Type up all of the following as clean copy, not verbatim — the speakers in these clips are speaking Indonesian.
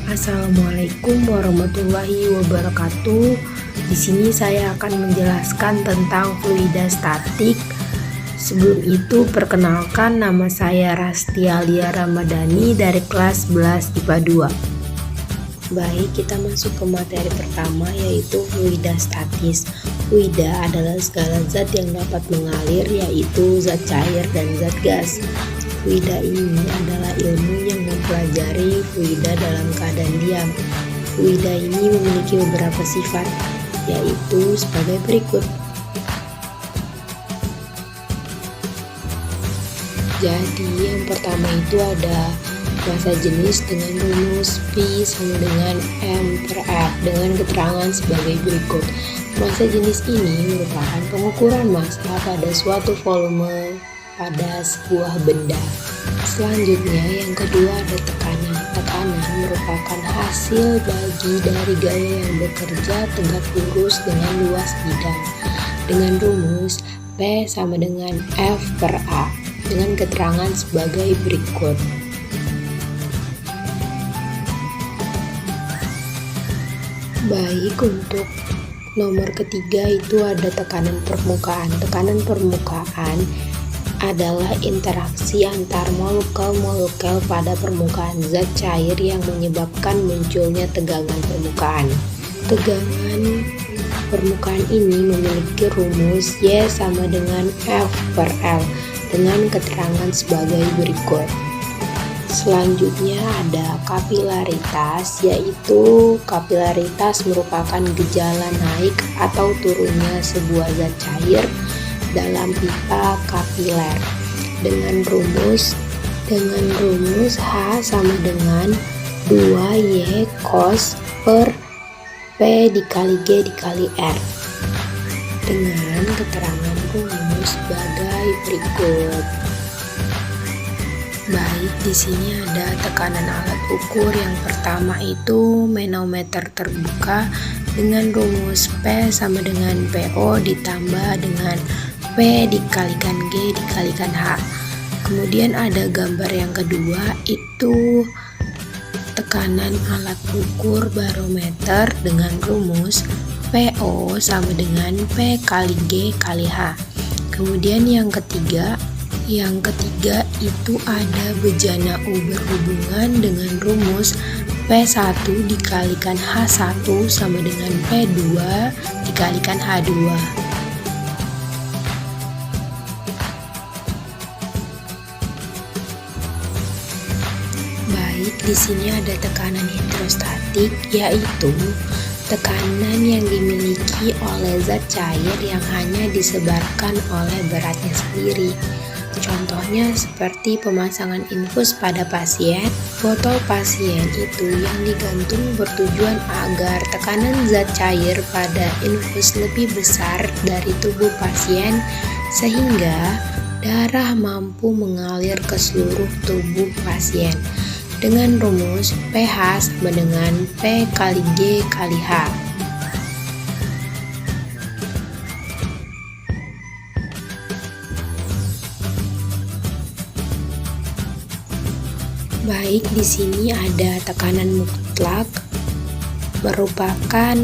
Assalamualaikum warahmatullahi wabarakatuh. Di sini saya akan menjelaskan tentang fluida statik. Sebelum itu, perkenalkan, nama saya Rasti Alia Ramadhani dari kelas 11 IPA 2. Baik, kita masuk ke materi pertama, yaitu fluida statis. Fluida adalah segala zat yang dapat mengalir, yaitu zat cair dan zat gas. Fluida ini adalah ilmu yang mempelajari fluida dalam keadaan diam. Fluida ini memiliki beberapa sifat, yaitu sebagai berikut. Jadi yang pertama itu ada massa jenis dengan rumus P sama dengan M per F dengan keterangan sebagai berikut. Massa jenis ini merupakan pengukuran massa pada suatu volume pada sebuah benda. Selanjutnya yang kedua ada tekanan. Tekanan merupakan hasil bagi dari gaya yang bekerja tegak lurus dengan luas bidang dengan rumus P sama dengan F per A dengan keterangan sebagai berikut. Baik, untuk nomor ketiga itu ada tekanan permukaan. Tekanan permukaan adalah interaksi antar molekul-molekul pada permukaan zat cair yang menyebabkan munculnya tegangan permukaan. Tegangan permukaan ini memiliki rumus Y sama dengan F per L dengan keterangan sebagai berikut. Selanjutnya ada kapilaritas, yaitu kapilaritas merupakan gejala naik atau turunnya sebuah zat cair dalam pipa kapiler dengan rumus H sama dengan 2Y cos per P dikali G dikali R dengan keterangan rumus sebagai berikut. Baik, di sini ada tekanan alat ukur. Yang pertama itu manometer terbuka dengan rumus P sama dengan PO ditambah dengan P dikalikan G dikalikan H. Kemudian ada gambar yang kedua, itu tekanan alat ukur barometer dengan rumus PO sama dengan P kali G kali H. Kemudian yang ketiga itu ada bejana U berhubungan dengan rumus P1 dikalikan H1 sama dengan P2 dikalikan H2. Baik, di sini ada tekanan hidrostatik, yaitu tekanan yang dimiliki oleh zat cair yang hanya disebarkan oleh beratnya sendiri. Contohnya seperti pemasangan infus pada pasien. Botol pasien itu yang digantung bertujuan agar tekanan zat cair pada infus lebih besar dari tubuh pasien sehingga darah mampu mengalir ke seluruh tubuh pasien dengan rumus pH sama dengan P kali G kali H. Baik, di sini ada tekanan mutlak, merupakan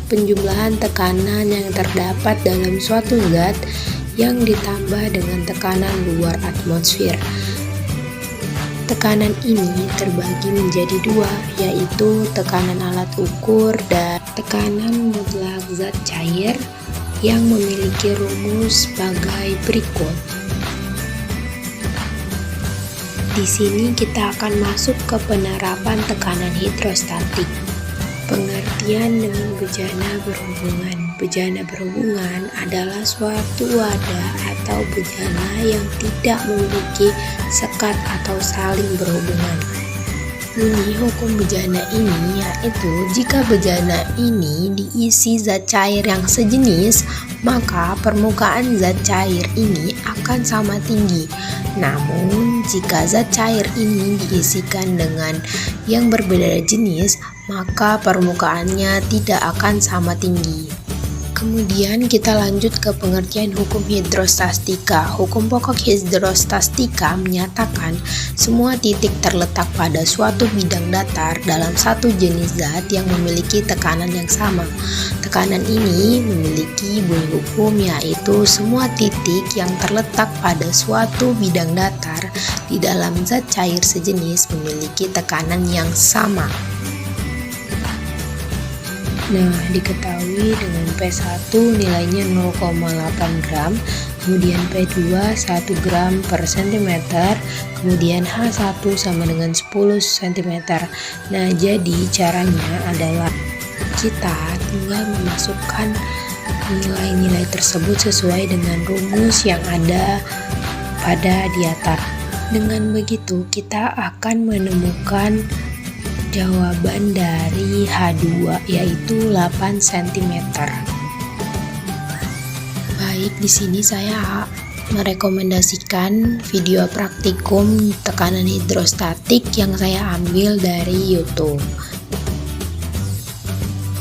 penjumlahan tekanan yang terdapat dalam suatu zat yang ditambah dengan tekanan luar atmosfer. Tekanan ini terbagi menjadi dua, yaitu tekanan alat ukur dan tekanan mutlak zat cair yang memiliki rumus sebagai berikut. Di sini kita akan masuk ke penerapan tekanan hidrostatik. Pengertian dengan bejana berhubungan. Bejana berhubungan adalah suatu wadah atau bejana yang tidak memiliki sekat atau saling berhubungan. Bunyi hukum bejana ini yaitu jika bejana ini diisi zat cair yang sejenis, maka permukaan zat cair ini akan sama tinggi. Namun jika zat cair ini diisikan dengan yang berbeda jenis, maka permukaannya tidak akan sama tinggi. Kemudian kita lanjut ke pengertian hukum hidrostatika. Hukum pokok hidrostatika menyatakan semua titik terletak pada suatu bidang datar dalam satu jenis zat yang memiliki tekanan yang sama. Tekanan ini memiliki bunyi hukum, yaitu semua titik yang terletak pada suatu bidang datar di dalam zat cair sejenis memiliki tekanan yang sama. Nah, diketahui dengan P1 nilainya 0,8 gram, kemudian P2 1 gram per cm, kemudian H1 sama dengan 10 cm. Nah, jadi caranya adalah kita tinggal memasukkan nilai-nilai tersebut sesuai dengan rumus yang ada pada di atas. Dengan begitu, kita akan menemukan jawaban dari H2 yaitu 8 cm. Baik, di sini saya merekomendasikan video praktikum tekanan hidrostatik yang saya ambil dari YouTube.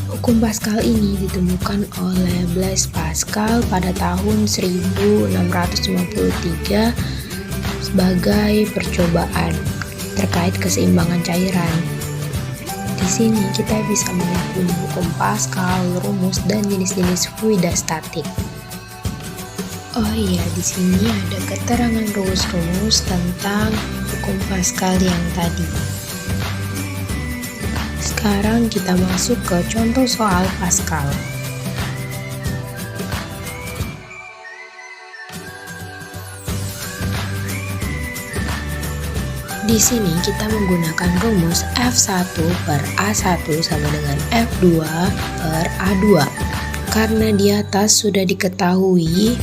Hukum Pascal ini ditemukan oleh Blaise Pascal pada tahun 1653 sebagai percobaan terkait keseimbangan cairan. Di sini kita bisa melihat bunyi hukum Pascal, rumus, dan jenis-jenis fluida statik. Oh iya, di sini ada keterangan rumus-rumus tentang hukum Pascal yang tadi. Sekarang kita masuk ke contoh soal Pascal. Di sini kita menggunakan rumus F1 per A1 sama dengan F2 per A2. Karena di atas sudah diketahui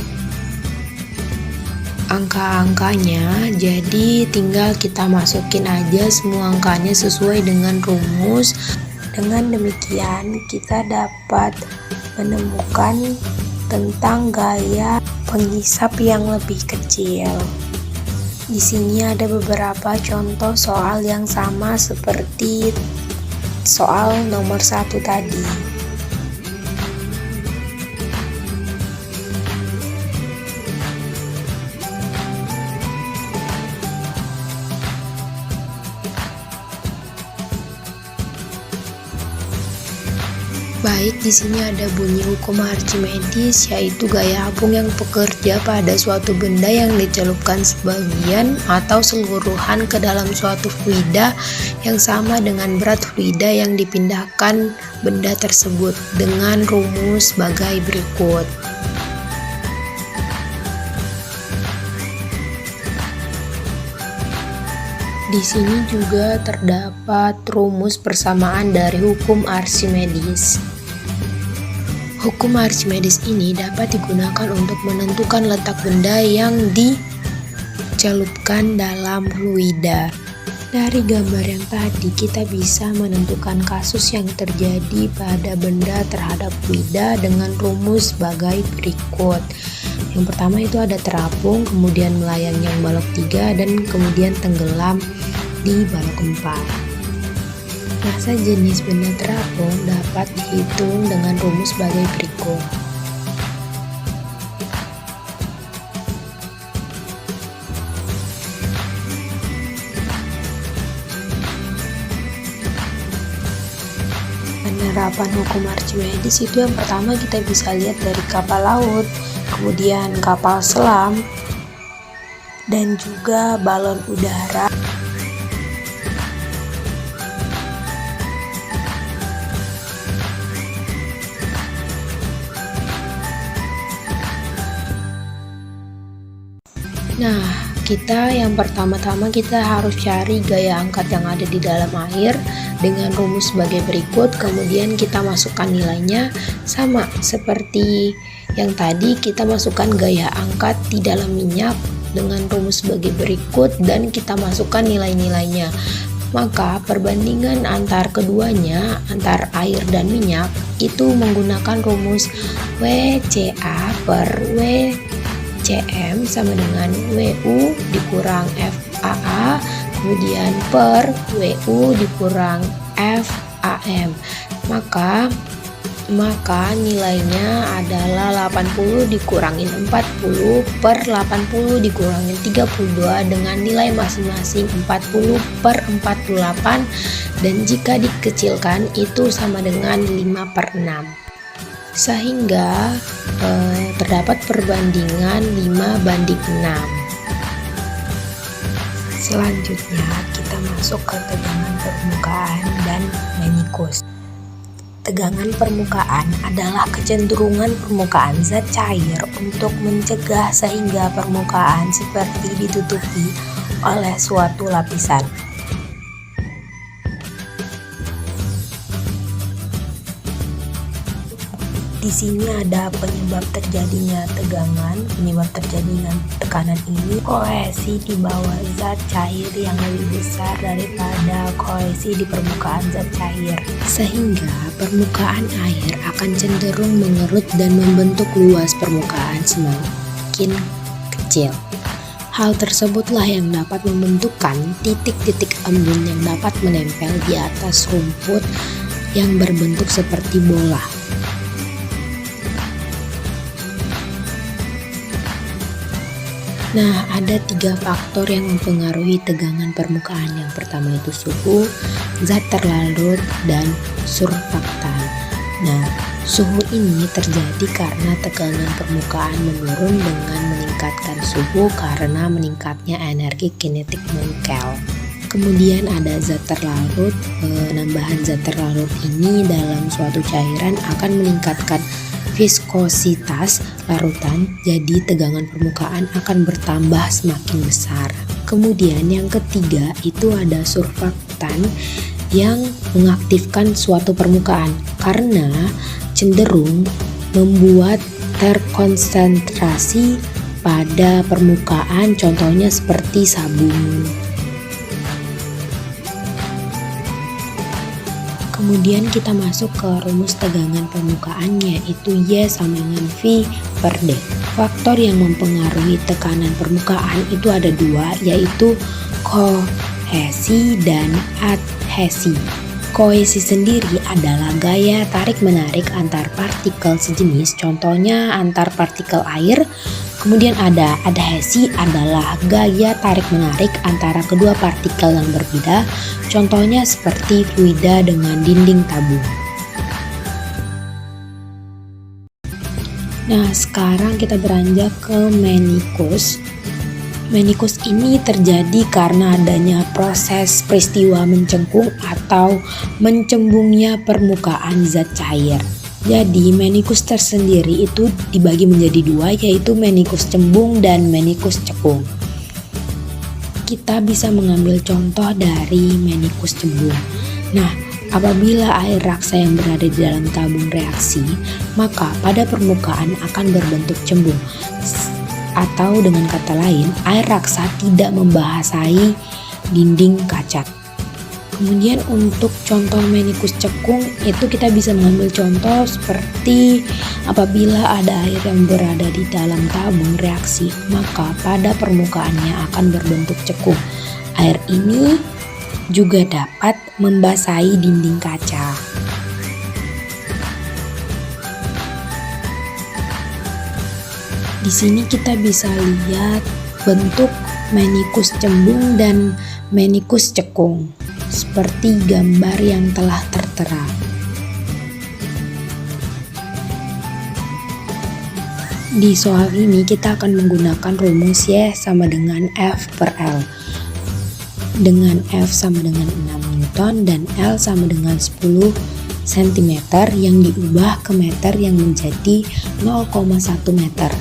angka-angkanya, jadi tinggal kita masukin aja semua angkanya sesuai dengan rumus. Dengan demikian kita dapat menemukan tentang gaya penghisap yang lebih kecil. Di sini ada beberapa contoh soal yang sama seperti soal nomor 1 tadi. Baik, di sini ada bunyi hukum Archimedes, yaitu gaya apung yang bekerja pada suatu benda yang dicelupkan sebagian atau seluruhan ke dalam suatu fluida yang sama dengan berat fluida yang dipindahkan benda tersebut, dengan rumus sebagai berikut. Di sini juga terdapat rumus persamaan dari hukum Archimedes. Hukum Archimedes ini dapat digunakan untuk menentukan letak benda yang dicelupkan dalam fluida. Dari gambar yang tadi kita bisa menentukan kasus yang terjadi pada benda terhadap fluida dengan rumus sebagai berikut. Yang pertama itu ada terapung, kemudian melayang yang balok 3, dan kemudian tenggelam di balok 4. Massa jenis benda terapung dapat dihitung dengan rumus sebagai berikut. Penerapan hukum Archimedes itu yang pertama kita bisa lihat dari kapal laut, kemudian kapal selam, dan juga balon udara. Nah, yang pertama-tama kita harus cari gaya angkat yang ada di dalam air dengan rumus sebagai berikut, kemudian kita masukkan nilainya sama seperti yang tadi, kita masukkan gaya angkat di dalam minyak dengan rumus sebagai berikut dan kita masukkan nilai-nilainya. Maka perbandingan antar keduanya, antar air dan minyak, itu menggunakan rumus WCA per WCM sama dengan WU dikurang FAA, kemudian per WU dikurang FAM. Maka maka nilainya adalah 80 dikurangin 40 per 80 dikurangin 32 dengan nilai masing-masing 40 per 48, dan jika dikecilkan itu sama dengan 5 per 6, sehingga terdapat perbandingan 5 banding 6. Selanjutnya kita masuk ke tegangan permukaan dan menikus. Tegangan permukaan adalah kecenderungan permukaan zat cair untuk mencegah sehingga permukaan seperti ditutupi oleh suatu lapisan. Di sini ada penyebab terjadinya tegangan. Penyebab terjadinya tekanan ini kohesi di bawah zat cair yang lebih besar daripada kohesi di permukaan zat cair, sehingga permukaan air akan cenderung mengerut dan membentuk luas permukaan semakin kecil. Hal tersebutlah yang dapat membentukkan titik-titik embun yang dapat menempel di atas rumput yang berbentuk seperti bola. Nah, ada 3 faktor yang mempengaruhi tegangan permukaan. Yang pertama itu suhu, zat terlarut, dan surfaktan. Nah, suhu ini terjadi karena tekanan permukaan menurun dengan meningkatkan suhu karena meningkatnya energi kinetik Monkel. Kemudian ada zat terlarut. Penambahan zat terlarut ini dalam suatu cairan akan meningkatkan viskositas larutan, jadi tegangan permukaan akan bertambah semakin besar. Kemudian yang ketiga itu ada surfaktan yang mengaktifkan suatu permukaan karena cenderung membuat terkonsentrasi pada permukaan, contohnya seperti sabun. Kemudian kita masuk ke rumus tegangan permukaan, yaitu Y sama dengan V per D. Faktor yang mempengaruhi tekanan permukaan itu ada 2, yaitu kohesi dan adhesi. Kohesi sendiri adalah gaya tarik-menarik antar partikel sejenis, contohnya antar partikel air. Kemudian ada adhesi adalah gaya tarik-menarik antara kedua partikel yang berbeda, contohnya seperti fluida dengan dinding tabung. Nah, sekarang kita beranjak ke menikus. Menikus ini terjadi karena adanya proses peristiwa mencengkung atau mencembungnya permukaan zat cair. Jadi menikus tersendiri itu dibagi menjadi 2, yaitu menikus cembung dan menikus cekung. Kita bisa mengambil contoh dari menikus cembung. Nah, apabila air raksa yang berada di dalam tabung reaksi, maka pada permukaan akan berbentuk cembung. Atau dengan kata lain, air raksa tidak membahasai dinding kaca. Kemudian untuk contoh menikus cekung itu kita bisa mengambil contoh seperti apabila ada air yang berada di dalam tabung reaksi, maka pada permukaannya akan berbentuk cekung. Air ini juga dapat membasahi dinding kaca. Di sini kita bisa lihat bentuk menikus cembung dan menikus cekung seperti gambar yang telah tertera. Di soal ini kita akan menggunakan rumus Y sama dengan F per L, dengan F sama dengan 6 Newton dan L sama dengan 10 cm yang diubah ke meter yang menjadi 0,1 meter.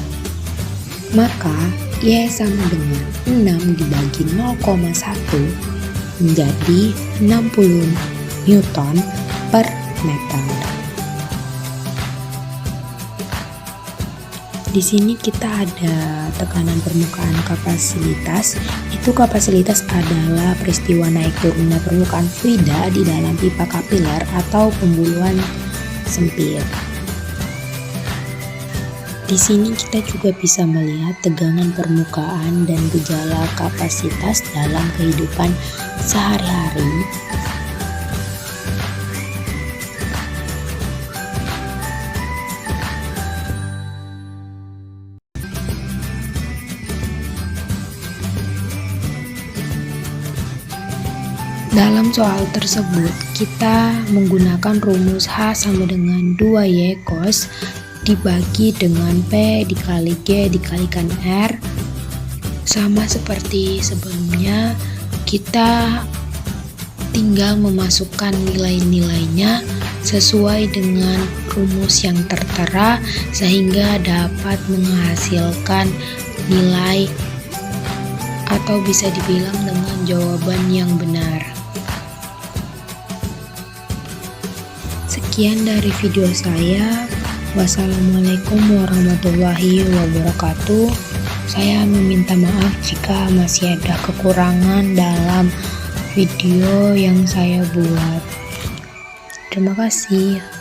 Maka Y sama dengan 6 dibagi 0,1 menjadi 60 Newton per meter. Di sini kita ada tekanan permukaan kapasitas. Itu kapasitas adalah peristiwa naik turunnya permukaan fluida di dalam pipa kapiler atau pembuluhan sempit. Di sini kita juga bisa melihat tegangan permukaan dan gejala kapasitas dalam kehidupan sehari-hari. Dalam soal tersebut, kita menggunakan rumus H sama dengan 2Y cos dibagi dengan P dikali G dikalikan R. Sama seperti sebelumnya, kita tinggal memasukkan nilai-nilainya sesuai dengan rumus yang tertera sehingga dapat menghasilkan nilai atau bisa dibilang dengan jawaban yang benar. Sekian dari video saya. Wassalamualaikum warahmatullahi wabarakatuh. Saya meminta maaf jika masih ada kekurangan dalam video yang saya buat. Terima kasih.